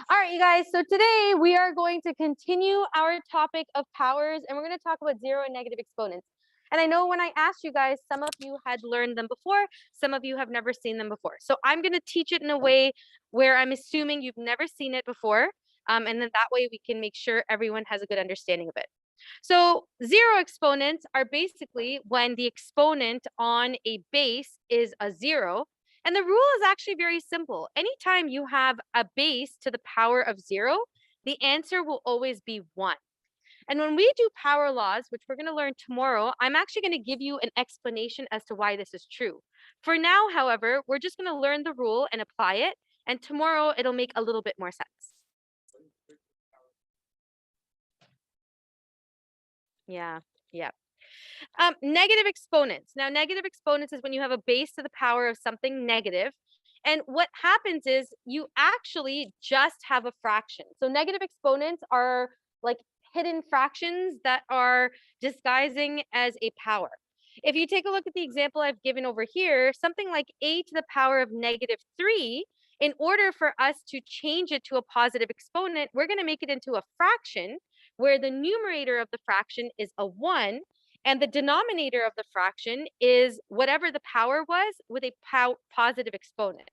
All right, you guys, so today we are going to continue our topic of powers, and we're going to talk about zero and negative exponents. And I know when I asked you guys, some of you had learned them before, some of you have never seen them before. So I'm going to teach it in a way where I'm assuming you've never seen it before, and then that way we can make sure everyone has a good understanding of it. So zero exponents are basically when the exponent on a base is a zero. And the rule is actually very simple. Anytime you have a base to the power of zero, the answer will always be one. And when we do power laws, which we're going to learn tomorrow, I'm actually going to give you an explanation as to why this is true. For now, however, we're just going to learn the rule and apply it. And tomorrow it'll make a little bit more sense. Yeah. Negative exponents. Now, negative exponents is when you have a base to the power of something negative. And what happens is you actually just have a fraction. So negative exponents are like hidden fractions that are disguising as a power. If you take a look at the example I've given over here, something like a to the power of -3, in order for us to change it to a positive exponent, we're going to make it into a fraction where the numerator of the fraction is a 1 and the denominator of the fraction is whatever the power was with a positive exponent.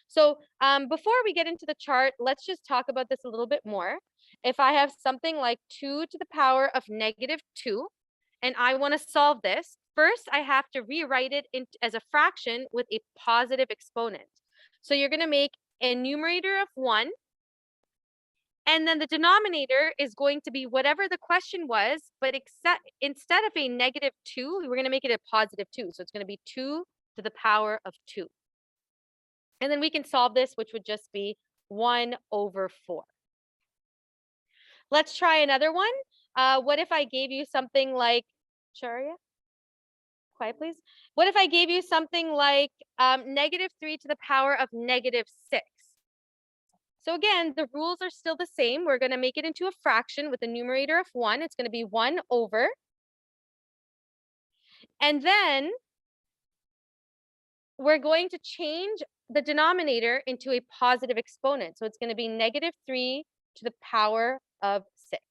So before we get into the chart, let's just talk about this a little bit more. If I have something like 2 to the power of -2, and I want to solve this, first I have to rewrite it as a fraction with a positive exponent. So you're going to make a numerator of 1, and then the denominator is going to be whatever the question was, but instead of a -2, we're going to make it a +2. So it's going to be 2 to the power of 2. And then we can solve this, which would just be 1/4. Let's try another one. What if I gave you something like, Sharia? Quiet, please. What if I gave you something like -3 to the power of -6? So again, the rules are still the same. We're going to make it into a fraction with a numerator of 1. It's going to be 1/. And then we're going to change the denominator into a positive exponent. So it's going to be -3 to the power of 6.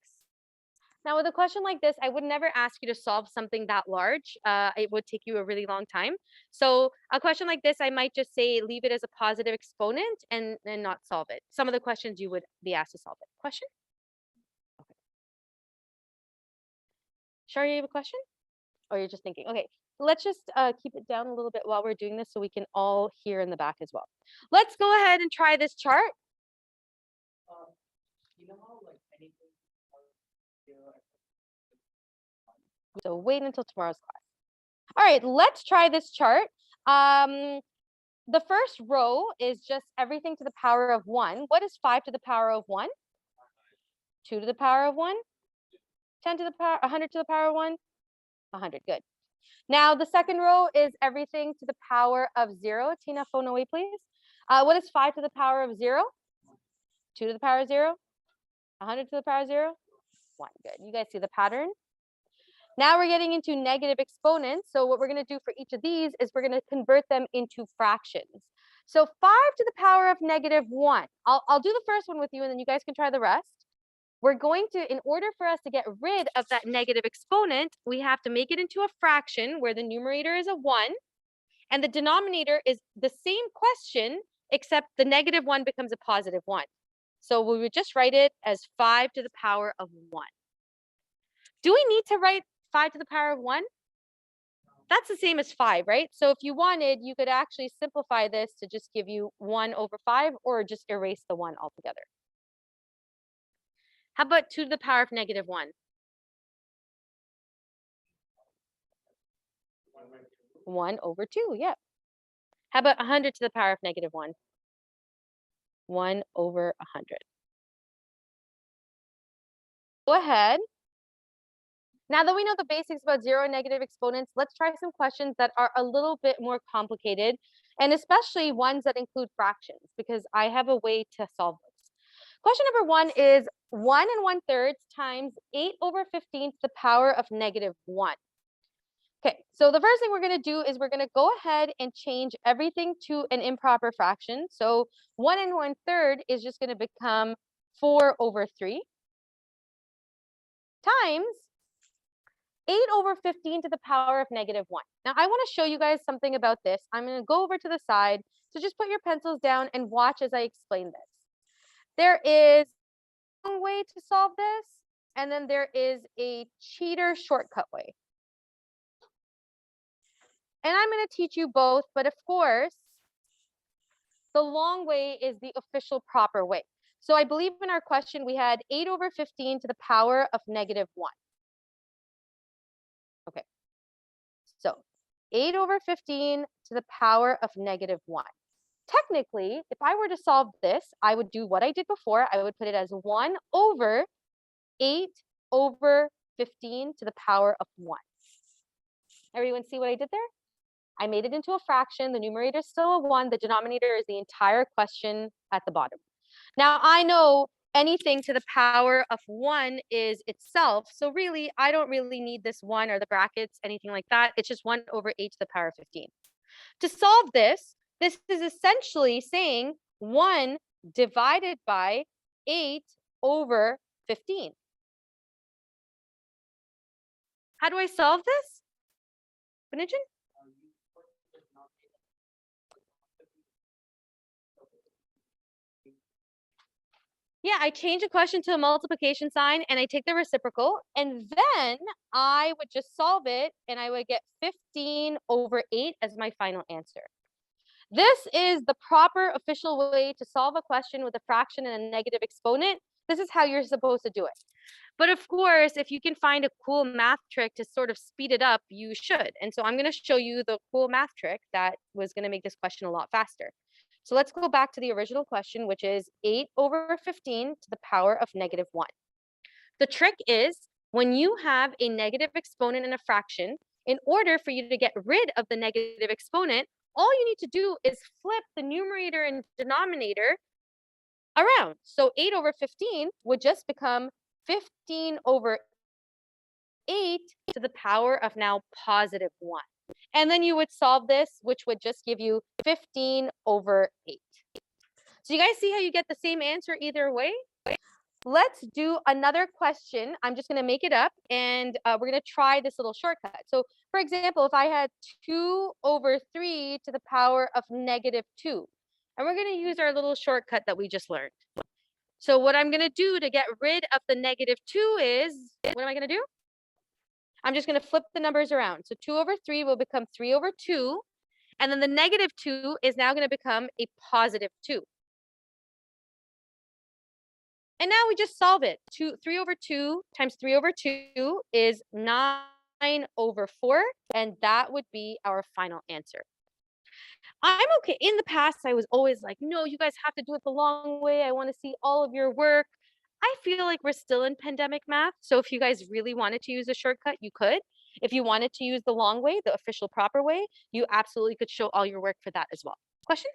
Now, with a question like this, I would never ask you to solve something that large. It would take you a really long time. So a question like this, I might just say, leave it as a positive exponent and not solve it. Some of the questions you would be asked to solve it. Question? Okay. Shari, you have a question? Or you're just thinking? Okay, let's just keep it down a little bit while we're doing this so we can all hear in the back as well. Let's go ahead and try this chart. You know how like anything. So wait until tomorrow's class. All right, let's try this chart. The first row is just everything to the power of 1. What is 5 to the power of 1? 2 to the power of 1? 10 to the power, 100 to the power of 1? 100, good. Now the second row is everything to the power of 0. Tina, phone away, please. What is 5 to the power of 0? 2 to the power of 0? 100 to the power of 0? 1, good. You guys see the pattern? Now we're getting into negative exponents. So what we're going to do for each of these is we're going to convert them into fractions. So 5 to the power of -1. I'll do the first one with you and then you guys can try the rest. We're going to, in order for us to get rid of that negative exponent, we have to make it into a fraction where the numerator is a 1 and the denominator is the same question, except the -1 becomes a +1. So we would just write it as 5 to the power of 1. Do we need to write 5 to the power of 1? That's the same as 5, right? So if you wanted, you could actually simplify this to just give you 1/5 or just erase the 1 altogether. How about 2 to the power of -1? 1/2, yeah. How about 100 to the power of -1? 1/100. Go ahead. Now that we know the basics about zero and negative exponents, let's try some questions that are a little bit more complicated, and especially ones that include fractions, because I have a way to solve this. Question number 1 is 1 1/3 times 8/15 to the power of -1. Okay, so the first thing we're going to do is we're going to go ahead and change everything to an improper fraction. So 1 1/3 is just going to become 4/3 times 8/15 to the power of -1. Now, I want to show you guys something about this. I'm going to go over to the side. So just put your pencils down and watch as I explain this. There is a long way to solve this, and then there is a cheater shortcut way. And I'm going to teach you both, but of course, the long way is the official proper way. So I believe in our question, we had 8/15 to the power of -1. Okay, so 8/15 to the power of -1. Technically, if I were to solve this, I would do what I did before. I would put it as 1/8/15 to the power of 1. Everyone see what I did there? I made it into a fraction. The numerator is still a 1. The denominator is the entire question at the bottom. Now, I know anything to the power of 1 is itself. So really, I don't really need this 1 or the brackets, anything like that. It's just 1/8 to the power of 15. To solve this is essentially saying 1 divided by 8/15. How do I solve this? Benijin? Yeah, I change a question to a multiplication sign and I take the reciprocal, and then I would just solve it and I would get 15/8 as my final answer. This is the proper official way to solve a question with a fraction and a negative exponent. This is how you're supposed to do it. But of course, if you can find a cool math trick to sort of speed it up, you should. And so I'm going to show you the cool math trick that was going to make this question a lot faster. So let's go back to the original question, which is 8/15 to the power of -1. The trick is when you have a negative exponent in a fraction, in order for you to get rid of the negative exponent, all you need to do is flip the numerator and denominator around. So 8/15 would just become 15/8 to the power of now +1. And then you would solve this, which would just give you 15/8. So you guys see how you get the same answer either way? Let's do another question. I'm just going to make it up, and we're going to try this little shortcut. So for example, if I had 2/3 to the power of -2, and we're going to use our little shortcut that we just learned. So what I'm going to do to get rid of the -2 is, what am I going to do? I'm just going to flip the numbers around. So 2/3 will become 3/2, and then the -2 is now going to become a +2. And now we just solve it. 3/2 times 3/2 is 9/4, and that would be our final answer. I'm okay. In the past, I was always like, no, you guys have to do it the long way. I want to see all of your work. I feel like we're still in pandemic math. So if you guys really wanted to use a shortcut, you could. If you wanted to use the long way, the official proper way, you absolutely could show all your work for that as well. Question?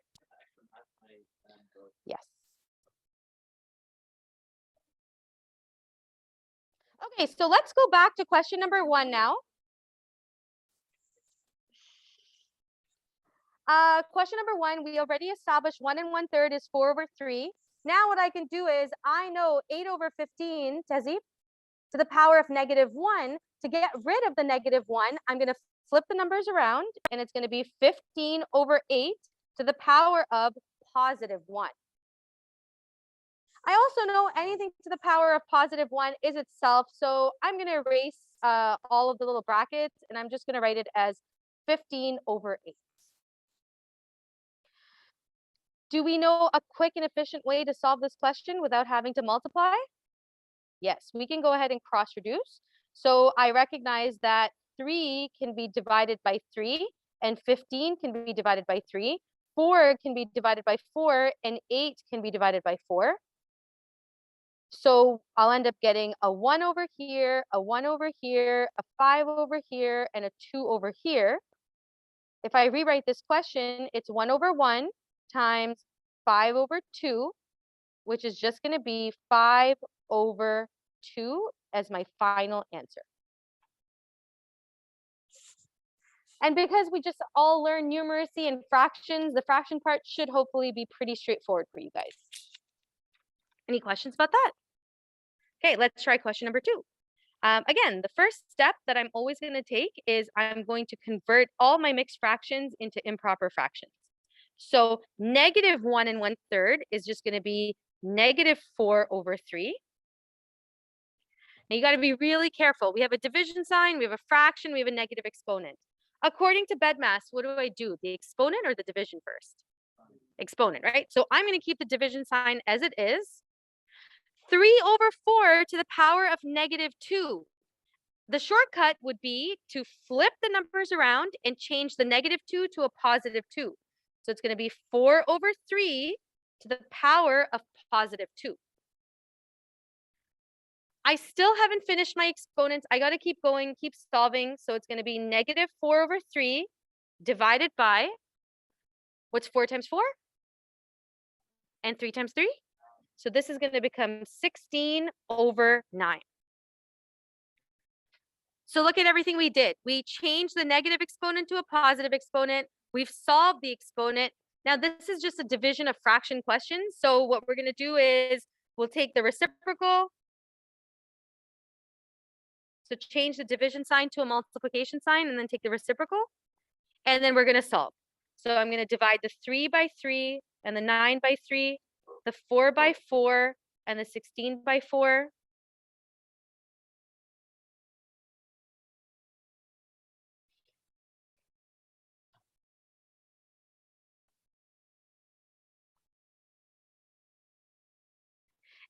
Yes. Okay, so let's go back to question number 1 now. Question number 1, we already established 1 1/3 is 4/3. Now what I can do is I know 8/15, Tezzy, to the power of -1. To get rid of the -1, I'm going to flip the numbers around, and it's going to be 15/8 to the power of +1. I also know anything to the power of +1 is itself, so I'm going to erase all of the little brackets, and I'm just going to write it as 15/8. Do we know a quick and efficient way to solve this question without having to multiply? Yes, we can go ahead and cross reduce. So I recognize that 3 can be divided by 3, and 15 can be divided by 3. 4 can be divided by 4, and 8 can be divided by 4. So I'll end up getting a 1 over here, a 1 over here, a 5 over here, and a 2 over here. If I rewrite this question, it's 1/1 times 5/2, which is just going to be 5/2 as my final answer. And because we just all learn numeracy and fractions, the fraction part should hopefully be pretty straightforward for you guys. Any questions about that? Okay, let's try question number 2. Again, the first step that I'm always going to take is I'm going to convert all my mixed fractions into improper fractions. So negative 1 1/3 is just going to be negative 4/3. Now you got to be really careful. We have a division sign, we have a fraction, we have a negative exponent. According to BEDMAS, what do? The exponent or the division first? Exponent, right? So I'm going to keep the division sign as it is. 3/4 to the power of -2. The shortcut would be to flip the numbers around and change the -2 to a +2. So it's going to be 4/3 to the power of +2. I still haven't finished my exponents. I got to keep going, keep solving. So it's going to be -4/3 divided by, what's 4 times 4? And 3 times 3? So this is going to become 16/9. So look at everything we did. We changed the negative exponent to a positive exponent. We've solved the exponent. Now this is just a division of fraction question. So what we're going to do is we'll take the reciprocal. So change the division sign to a multiplication sign and then take the reciprocal. And then we're going to solve. So I'm going to divide the 3 by 3 and the 9 by 3, the 4 by 4 and the 16 by 4.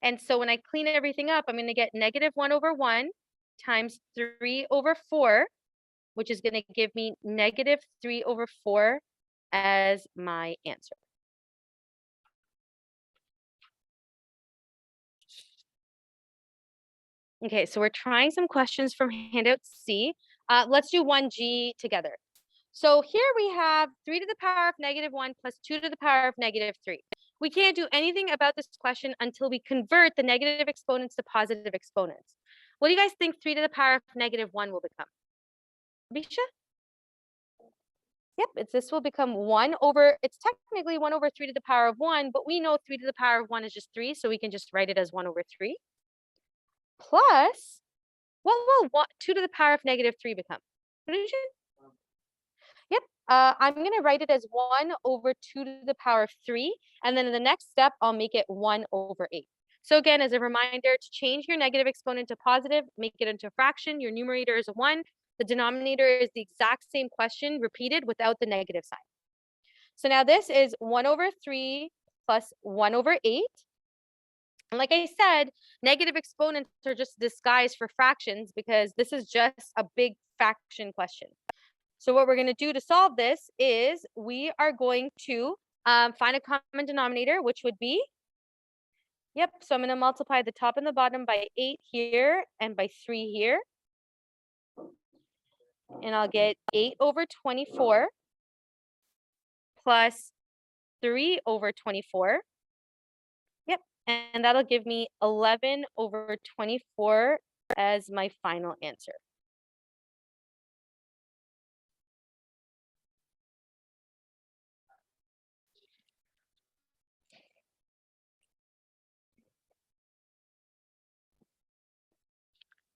And so when I clean everything up, I'm going to get -1/1 times 3/4, which is going to give me -3/4 as my answer. Okay, so we're trying some questions from handout C. Let's do 1G together. So here we have 3 to the power of -1 plus 2 to the power of -3. We can't do anything about this question until we convert the negative exponents to positive exponents. What do you guys think 3 to the power of -1 will become? Bisha? Yep, this will become 1 over, it's technically 1/3 to the power of 1, but we know 3 to the power of 1 is just 3, so we can just write it as 1/3. Plus, what will 2 to the power of -3 become? Yep, I'm going to write it as 1/2 to the power of 3, and then in the next step, I'll make it 1/8. So again, as a reminder, to change your negative exponent to positive, make it into a fraction, your numerator is a 1, the denominator is the exact same question repeated without the negative sign. So now this is 1/3 plus 1/8. And like I said, negative exponents are just disguised for fractions because this is just a big fraction question. So what we're going to do to solve this is we are going to find a common denominator, which would be, yep, so I'm going to multiply the top and the bottom by 8 here and by 3 here. And I'll get 8/24 plus 3/24. Yep, and that'll give me 11/24 as my final answer.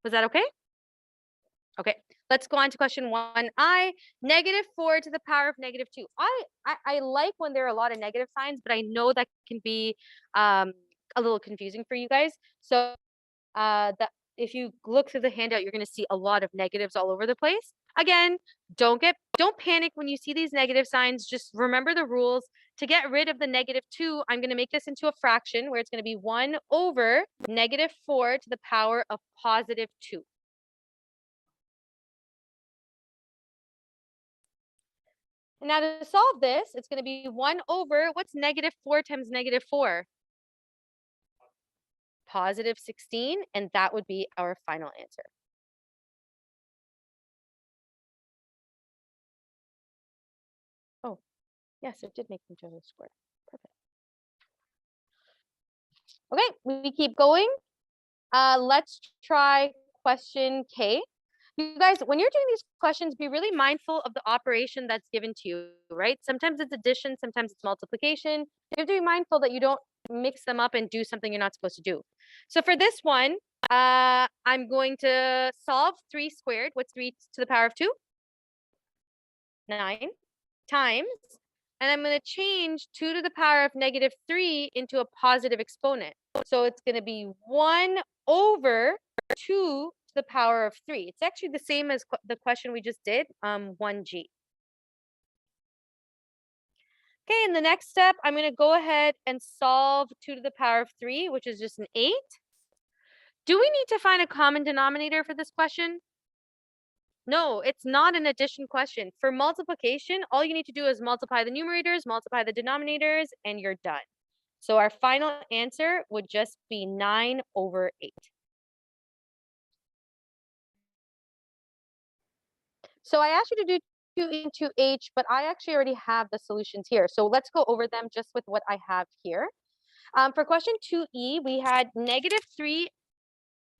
Was that okay? Okay, let's go on to question 1I. -4 to the power of -2. I like when there are a lot of negative signs, but I know that can be a little confusing for you guys. So that if you look through the handout, you're going to see a lot of negatives all over the place. Again, don't panic when you see these negative signs. Just remember the rules. To get rid of the -2, I'm going to make this into a fraction where it's going to be 1/-4 to the power of +2. And now to solve this, it's going to be 1/, what's -4 times -4? +16, and that would be our final answer. Oh, yes, it did make them to the square. Perfect. Okay, we keep going. Let's try question K. You guys, when you're doing these questions, be really mindful of the operation that's given to you, right? Sometimes it's addition, sometimes it's multiplication. You have to be mindful that you don't mix them up and do something you're not supposed to do. So for this one, I'm going to solve 3 squared. What's 3 to the power of 2? 9 times. And I'm going to change 2 to the power of negative 3 into a positive exponent. So it's going to be 1 over 2 to the power of 3. It's actually the same as the question we just did, 1g. Okay, in the next step, I'm going to go ahead and solve 2 to the power of 3, which is just an 8. Do we need to find a common denominator for this question? No, it's not an addition question. For multiplication, all you need to do is multiply the numerators, multiply the denominators, and you're done. So our final answer would just be 9 over 8. So I asked you to do 2 into h, but I actually already have the solutions here. So let's go over them just with what I have here. For question 2e, we had negative 3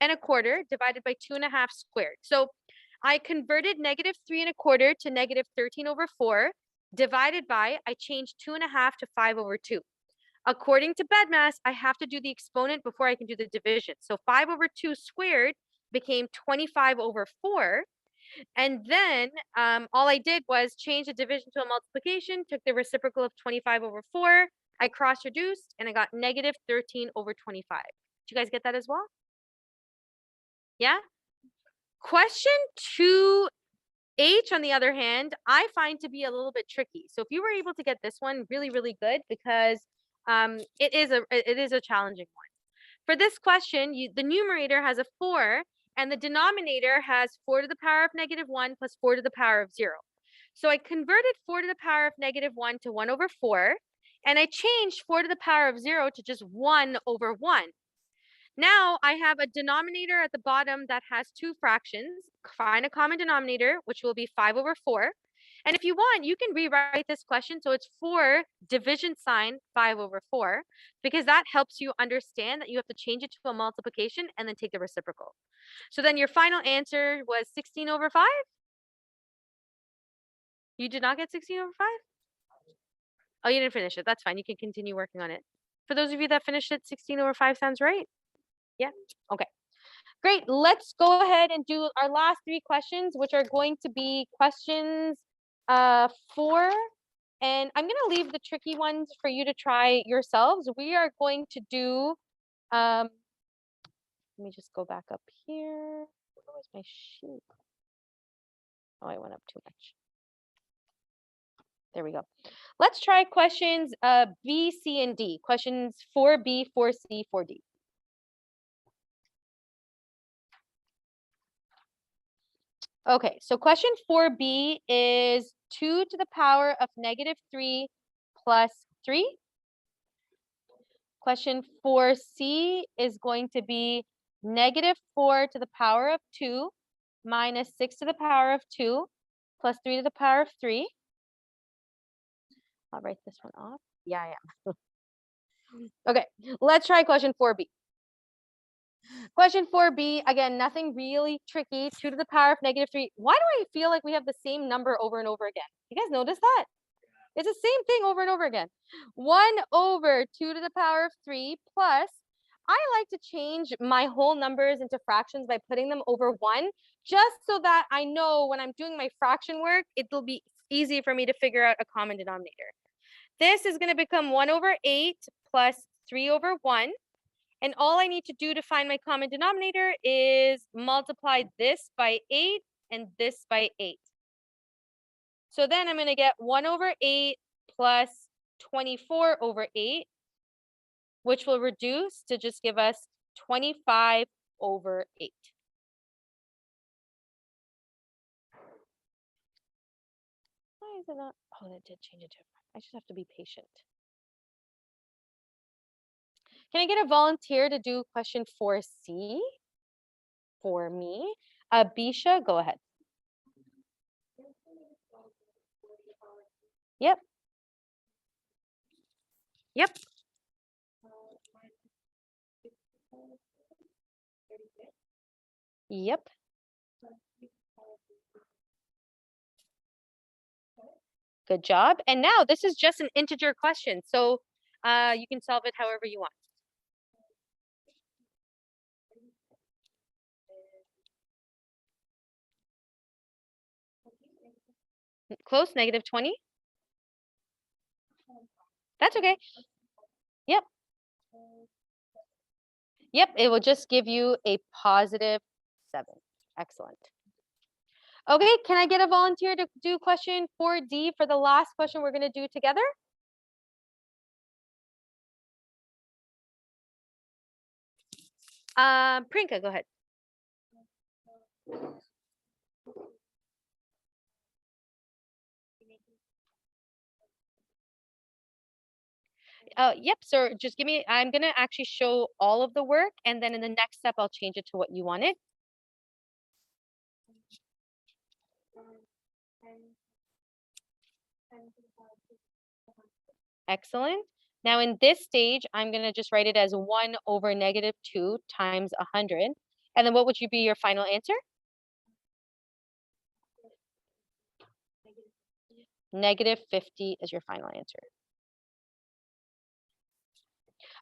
and a quarter divided by 2.5 squared. So I converted negative 3 and a quarter to negative 13 over 4, divided by, I changed 2.5 to 5 over 2. According to BEDMAS, I have to do the exponent before I can do the division. So 5 over 2 squared became 25 over 4. And then all I did was change the division to a multiplication, took the reciprocal of 25 over 4. I cross-reduced, and I got negative 13 over 25. Did you guys get that as well? Yeah? Question 2H, on the other hand, I find to be a little bit tricky. So if you were able to get this one, really, really good, because it is a challenging one. For this question, the numerator has a 4, and the denominator has 4 to the power of negative 1 plus 4 to the power of 0. So I converted 4 to the power of negative 1 to 1 over 4, and I changed 4 to the power of 0 to just 1 over 1. Now I have a denominator at the bottom that has 2 fractions. Find a common denominator, which will be 5 over 4. And if you want, you can rewrite this question so it's 4 division sign 5 over 4, because that helps you understand that you have to change it to a multiplication and then take the reciprocal. So then your final answer was 16 over 5? You did not get 16 over 5? Oh, you didn't finish it. That's fine. You can continue working on it. For those of you that finished it, 16 over 5 sounds right? Yeah? Okay. Great. Let's go ahead and do our last 3 questions, which are going to be questions 4. And I'm going to leave the tricky ones for you to try yourselves. We are going to do, let me just go back up here. Where's my sheet? Oh, I went up too much. There we go. Let's try questions B, C, and D. Questions 4B, 4C, 4D. Okay, so question 4B is 2 to the power of negative 3 plus 3. Question 4C is going to be negative 4 to the power of 2 minus 6 to the power of 2 plus 3 to the power of 3. I'll write this one off. Yeah, I am. Okay, let's try question 4B. Question 4B, again, nothing really tricky. 2 to the power of negative 3. Why do I feel like we have the same number over and over again? You guys notice that? It's the same thing over and over again. 1 over 2 to the power of 3 plus, I like to change my whole numbers into fractions by putting them over 1, just so that I know when I'm doing my fraction work, it'll be easy for me to figure out a common denominator. This is going to become 1 over 8 plus 3 over 1. And all I need to do to find my common denominator is multiply this by 8 and this by 8. So then I'm going to get 1 over 8 plus 24 over 8, which will reduce to just give us 25 over 8. Why is it not? Oh, that did change it to. I just have to be patient. Can I get a volunteer to do question 4C for me? Bisha, go ahead. Yep. Yep. Yep. Good job. And now this is just an integer question. So you can solve it however you want. Close, negative 20. That's okay. Yep. Yep, it will just give you a positive 7. Excellent. Okay, can I get a volunteer to do question 4D for the last question we're going to do together? Priyanka, go ahead. Yep, so just give me, I'm going to actually show all of the work, and then in the next step, I'll change it to what you wanted. Excellent. Now in this stage, I'm going to just write it as 1 over negative 2 times 100. And then what would be your final answer? Negative 50 is your final answer.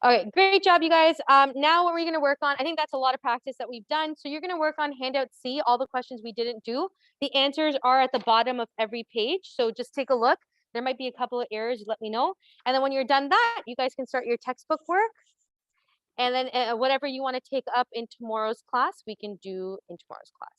All right, great job, you guys. Now what we're going to work on, I think that's a lot of practice that we've done. So you're going to work on handout C, all the questions we didn't do. The answers are at the bottom of every page. So just take a look. There might be a couple of errors, let me know. And then when you're done that, you guys can start your textbook work. And then whatever you want to take up in tomorrow's class, we can do in tomorrow's class.